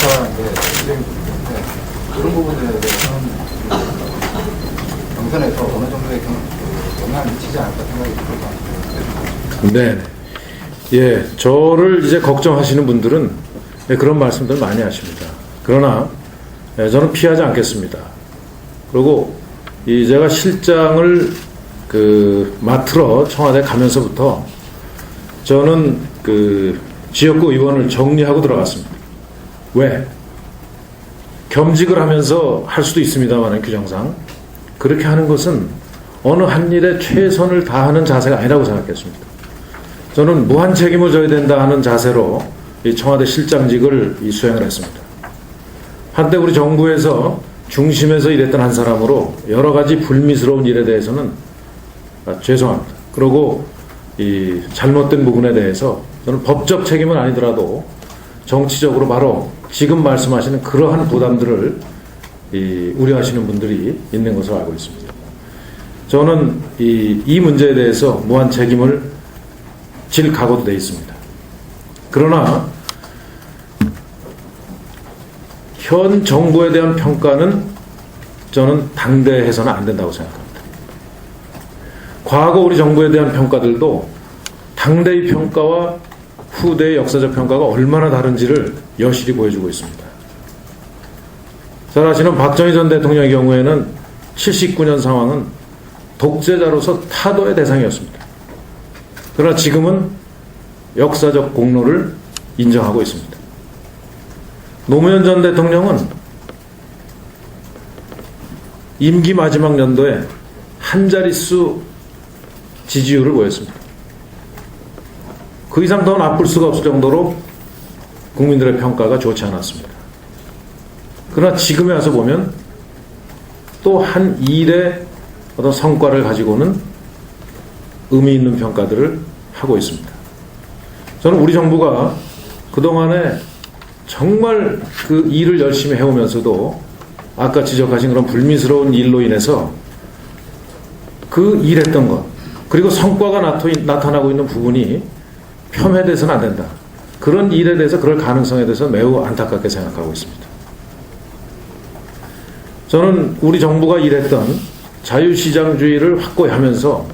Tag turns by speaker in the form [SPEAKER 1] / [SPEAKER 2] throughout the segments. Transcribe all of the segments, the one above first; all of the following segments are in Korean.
[SPEAKER 1] 비슷한데 그런 부분들에 대해서는 경선에서 어느 정도의 영향을 미치지 않을까 생각이 들어요.
[SPEAKER 2] 네. 예, 저를 이제 걱정하시는 분들은 그런 말씀들 많이 하십니다. 그러나 저는 피하지 않겠습니다. 그리고 제가 실장을 맡으러 청와대 가면서부터 저는 지역구 의원을 정리하고 들어갔습니다. 왜? 겸직을 하면서 할 수도 있습니다만 규정상 그렇게 하는 것은 어느 한 일에 최선을 다하는 자세가 아니라고 생각했습니다. 저는 무한 책임을 져야 된다 하는 자세로 이 청와대 실장직을 수행을 했습니다. 한때 우리 정부에서 중심에서 일했던 한 사람으로 여러 가지 불미스러운 일에 대해서는 죄송합니다. 그리고 이 잘못된 부분에 대해서 저는 법적 책임은 아니더라도 정치적으로 바로 지금 말씀하시는 그러한 부담들을 우려하시는 분들이 있는 것으로 알고 있습니다. 저는 이 문제에 대해서 무한 책임을 질 각오도 되어 있습니다. 그러나 현 정부에 대한 평가는 저는 당대해서는 안 된다고 생각합니다. 과거 우리 정부에 대한 평가들도 당대의 평가와 후대의 역사적 평가가 얼마나 다른지를 여실히 보여주고 있습니다. 잘 아시는 박정희 전 대통령의 경우에는 79년 상황은 독재자로서 타도의 대상이었습니다. 그러나 지금은 역사적 공로를 인정하고 있습니다. 노무현 전 대통령은 임기 마지막 연도에 한 자릿수 지지율을 보였습니다. 그 이상 더 나쁠 수가 없을 정도로 국민들의 평가가 좋지 않았습니다. 그러나 지금에 와서 보면 또 한 일의 어떤 성과를 가지고는 의미 있는 평가들을 하고 있습니다. 저는 우리 정부가 그동안에 정말 그 일을 열심히 해오면서도 아까 지적하신 그런 불미스러운 일로 인해서 그 일했던 것 그리고 성과가 나타나고 있는 부분이 폄훼돼서는 안 된다. 그런 일에 대해서 그럴 가능성에 대해서 매우 안타깝게 생각하고 있습니다. 저는 우리 정부가 일했던 자유시장주의를 확고히 하면서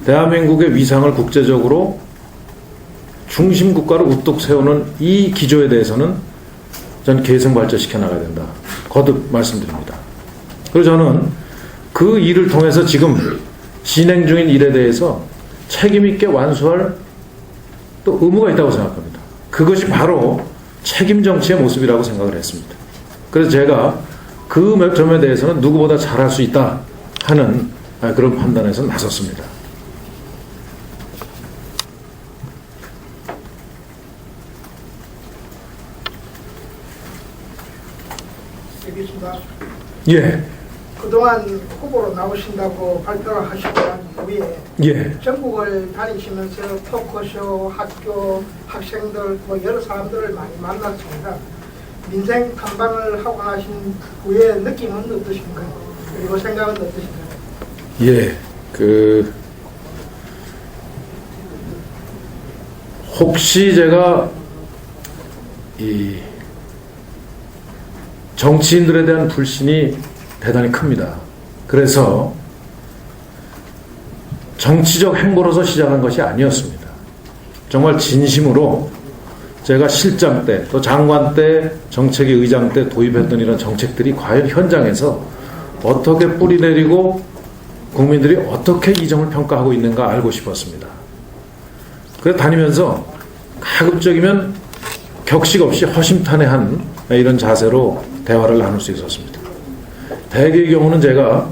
[SPEAKER 2] 대한민국의 위상을 국제적으로 중심국가로 우뚝 세우는 이 기조에 대해서는 저는 계승 발전시켜 나가야 된다. 거듭 말씀드립니다. 그리고 저는 그 일을 통해서 지금 진행 중인 일에 대해서 책임있게 완수할 또 의무가 있다고 생각합니다. 그것이 바로 책임 정치의 모습이라고 생각을 했습니다. 그래서 제가 그 점에 대해서는 누구보다 잘할 수 있다 하는 그런 판단에서 나섰습니다.
[SPEAKER 3] 알겠습니다.
[SPEAKER 2] 예.
[SPEAKER 3] 그동안 후보로 나오신다고 발표를 하시고 난 이후에
[SPEAKER 2] 예.
[SPEAKER 3] 전국을 다니시면서 토크쇼, 학교, 학생들, 여러 사람들을 많이 만났습니다. 민생 탐방을 하고 나신 후에 느낌은 어떠신가요? 그리고 생각은 어떠신가요?
[SPEAKER 2] 예. 혹시 제가 이 정치인들에 대한 불신이 대단히 큽니다. 그래서 정치적 행보로서 시작한 것이 아니었습니다. 정말 진심으로 제가 실장 때 또 장관 때 정책위 의장 때 도입했던 이런 정책들이 과연 현장에서 어떻게 뿌리 내리고 국민들이 어떻게 이 점을 평가하고 있는가 알고 싶었습니다. 그래서 다니면서 가급적이면 격식 없이 허심탄회한 이런 자세로 대화를 나눌 수 있었습니다. 대개의 경우는 제가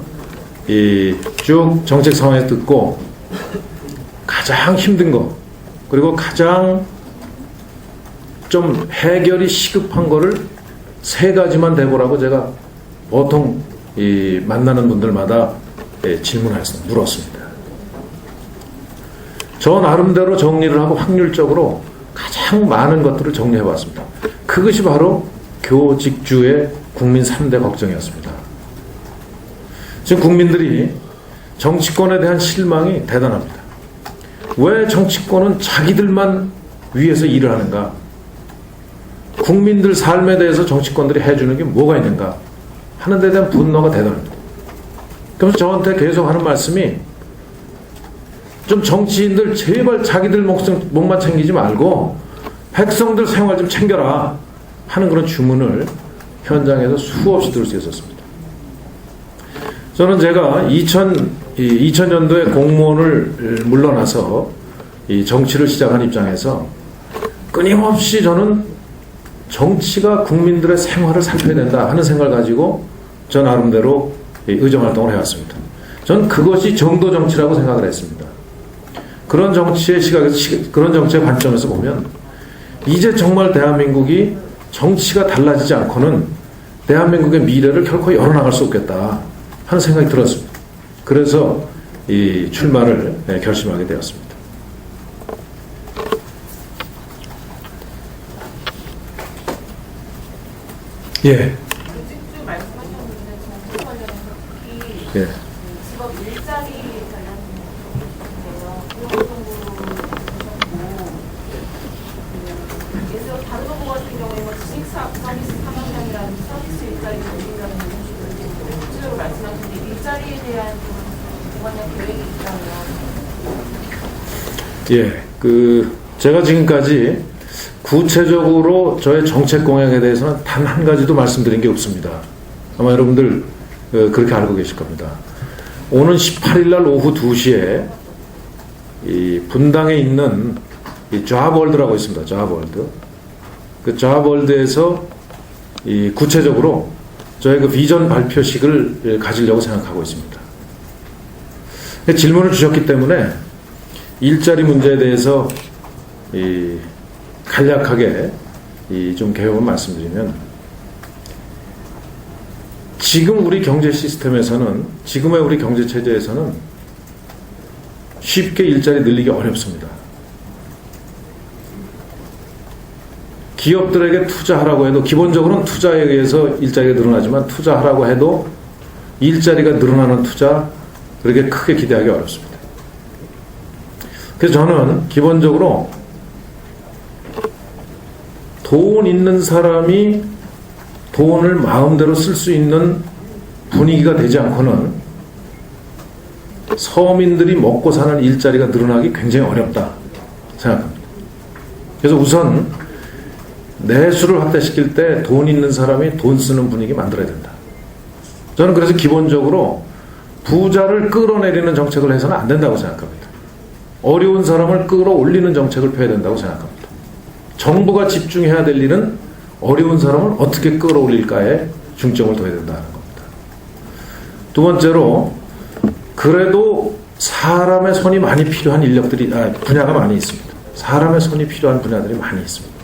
[SPEAKER 2] 쭉 정책 상황에서 듣고 가장 힘든 거 그리고 가장 좀 해결이 시급한 거를 3가지만 대보라고 제가 보통 만나는 분들마다 물었습니다. 저 나름대로 정리를 하고 확률적으로 가장 많은 것들을 정리해 봤습니다. 그것이 바로 교직주의 국민 3대 걱정이었습니다. 지금 국민들이 정치권에 대한 실망이 대단합니다. 왜 정치권은 자기들만 위해서 일을 하는가? 국민들 삶에 대해서 정치권들이 해주는 게 뭐가 있는가 하는 데 대한 분노가 대단합니다. 그래서 저한테 계속 하는 말씀이 좀 정치인들 제발 자기들 목만 챙기지 말고 백성들 생활 좀 챙겨라 하는 그런 주문을 현장에서 수없이 들을 수 있었습니다. 저는 제가 2000년도에 공무원을 물러나서 이 정치를 시작한 입장에서 끊임없이 저는 정치가 국민들의 생활을 살펴야 된다 하는 생각을 가지고 저 나름대로 의정활동을 해왔습니다. 저는 그것이 정도 정치라고 생각을 했습니다. 그런 정치의 시각에서, 그런 정치의 관점에서 보면 이제 정말 대한민국이 정치가 달라지지 않고는 대한민국의 미래를 결코 열어나갈 수 없겠다 하는 생각이 들었습니다. 그래서 이 출마를 결심하게 되었습니다. 예.
[SPEAKER 4] 직접 말씀하셨는데 정치 관련해서 특히
[SPEAKER 2] 예.
[SPEAKER 4] 직업 일자리 관련해서 그런 정도로 보셨고, 예를 들어 다른 후보 같은 경우에 뭐 지식사 서비스 상황장이라는 서비스 일자리를 올린다는 식으로 구체적으로 말씀하셨는데 일자리에 대한 공간적 계획이 있다면.
[SPEAKER 2] 예. 제가 지금까지 구체적으로 저의 정책 공약에 대해서는 단 한 가지도 말씀드린 게 없습니다. 아마 여러분들 그렇게 알고 계실 겁니다. 오는 18일 날 오후 2시에 이 분당에 있는 이 좌월드라고 있습니다. 좌월드. 그 좌월드에서 이 구체적으로 저의 그 비전 발표식을 가지려고 생각하고 있습니다. 질문을 주셨기 때문에 일자리 문제에 대해서 간략하게 좀 개요를 말씀드리면, 지금 우리 경제 시스템에서는, 지금의 우리 경제 체제에서는 쉽게 일자리 늘리기 어렵습니다. 기업들에게 투자하라고 해도, 기본적으로는 투자에 의해서 일자리가 늘어나지만 투자하라고 해도 일자리가 늘어나는 투자 그렇게 크게 기대하기 어렵습니다. 그래서 저는 기본적으로 돈 있는 사람이 돈을 마음대로 쓸 수 있는 분위기가 되지 않고는 서민들이 먹고 사는 일자리가 늘어나기 굉장히 어렵다 생각합니다. 그래서 우선 내수를 확대시킬 때 돈 있는 사람이 돈 쓰는 분위기 만들어야 된다. 저는 그래서 기본적으로 부자를 끌어내리는 정책을 해서는 안 된다고 생각합니다. 어려운 사람을 끌어올리는 정책을 펴야 된다고 생각합니다. 정부가 집중해야 될 일은 어려운 사람을 어떻게 끌어올릴까에 중점을 둬야 된다는 겁니다. 두 번째로, 그래도 사람의 손이 많이 필요한 분야가 많이 있습니다. 사람의 손이 필요한 분야들이 많이 있습니다.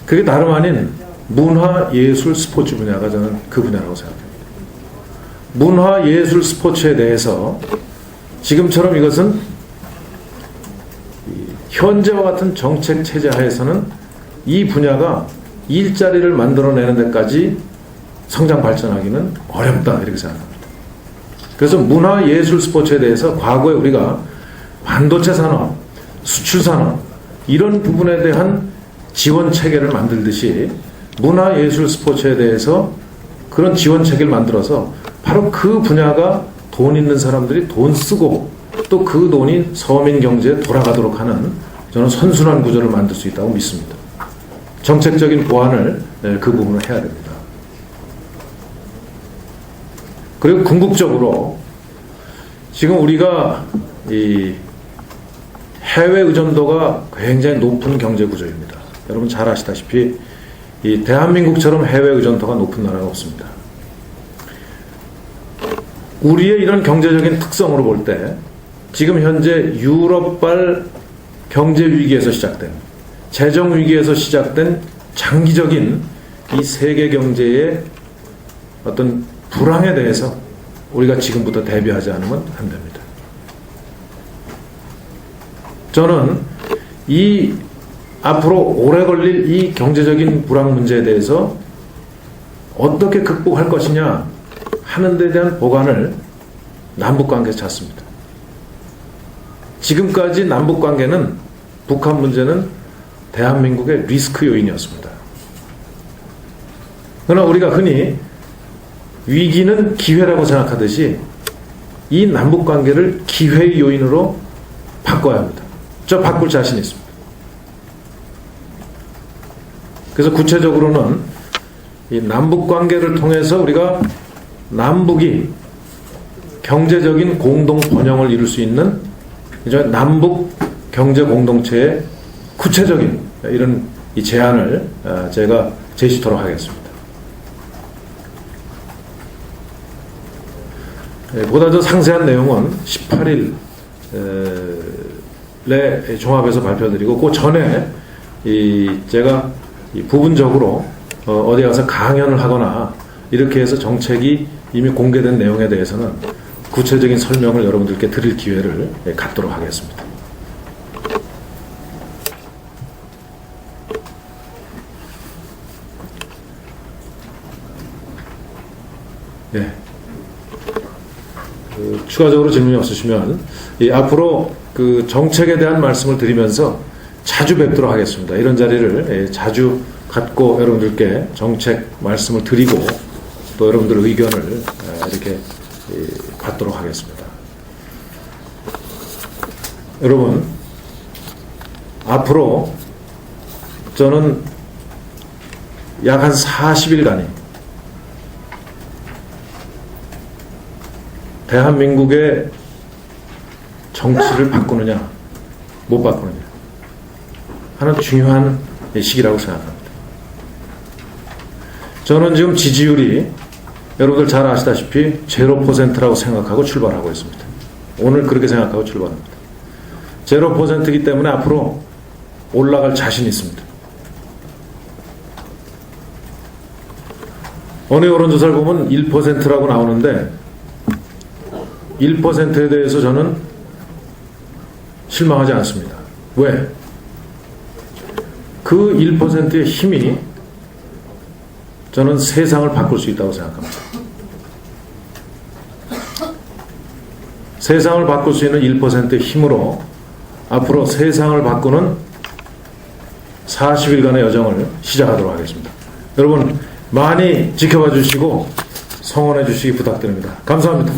[SPEAKER 2] 그게 다름 아닌 문화, 예술, 스포츠 분야가 저는 그 분야라고 생각합니다. 문화, 예술, 스포츠에 대해서 지금처럼 이것은 현재와 같은 정책 체제 하에서는 이 분야가 일자리를 만들어내는 데까지 성장 발전하기는 어렵다 이렇게 생각합니다. 그래서 문화, 예술, 스포츠에 대해서 과거에 우리가 반도체 산업, 수출 산업 이런 부분에 대한 지원 체계를 만들듯이 문화, 예술, 스포츠에 대해서 그런 지원 체계를 만들어서 바로 그 분야가 돈 있는 사람들이 돈 쓰고 또 그 돈이 서민 경제에 돌아가도록 하는 저는 선순환 구조를 만들 수 있다고 믿습니다. 정책적인 보완을 그 부분을 해야 됩니다. 그리고 궁극적으로 지금 우리가 이 해외 의존도가 굉장히 높은 경제 구조입니다. 여러분 잘 아시다시피 이 대한민국처럼 해외 의존도가 높은 나라가 없습니다. 우리의 이런 경제적인 특성으로 볼 때 지금 현재 유럽발 경제 위기에서 시작된, 재정 위기에서 시작된 장기적인 이 세계 경제의 어떤 불황에 대해서 우리가 지금부터 대비하지 않으면 안 됩니다. 저는 이 앞으로 오래 걸릴 이 경제적인 불황 문제에 대해서 어떻게 극복할 것이냐 하는 데 대한 보관을 남북관계에서 찾습니다. 지금까지 남북관계는 북한 문제는 대한민국의 리스크 요인이었습니다. 그러나 우리가 흔히 위기는 기회라고 생각하듯이 이 남북관계를 기회의 요인으로 바꿔야 합니다. 저 바꿀 자신이 있습니다. 그래서 구체적으로는 이 남북관계를 통해서 우리가 남북이 경제적인 공동 번영을 이룰 수 있는 이제 남북 경제 공동체의 구체적인 이런 이 제안을 제가 제시토록 하겠습니다. 보다 더 상세한 내용은 18일에 종합해서 발표드리고 그 전에 제가 부분적으로 어디 가서 강연을 하거나 이렇게 해서 정책이 이미 공개된 내용에 대해서는 구체적인 설명을 여러분들께 드릴 기회를 갖도록 하겠습니다. 예. 추가적으로 질문이 없으시면 앞으로 그 정책에 대한 말씀을 드리면서 자주 뵙도록 하겠습니다. 이런 자리를 자주 갖고 여러분들께 정책 말씀을 드리고 또 여러분들의 의견을 이렇게 받도록 하겠습니다. 여러분, 앞으로 저는 약 한 40일간이 대한민국의 정치를 바꾸느냐 못 바꾸느냐 하는 중요한 시기라고 생각합니다. 저는 지금 지지율이 여러분들 잘 아시다시피 0%라고 생각하고 출발하고 있습니다. 오늘 그렇게 생각하고 출발합니다. 0%이기 때문에 앞으로 올라갈 자신이 있습니다. 어느 여론조사를 보면 1%라고 나오는데 1%에 대해서 저는 실망하지 않습니다. 왜? 그 1%의 힘이 저는 세상을 바꿀 수 있다고 생각합니다. 세상을 바꿀 수 있는 1%의 힘으로 앞으로 세상을 바꾸는 40일간의 여정을 시작하도록 하겠습니다. 여러분 많이 지켜봐 주시고 성원해 주시기 부탁드립니다. 감사합니다.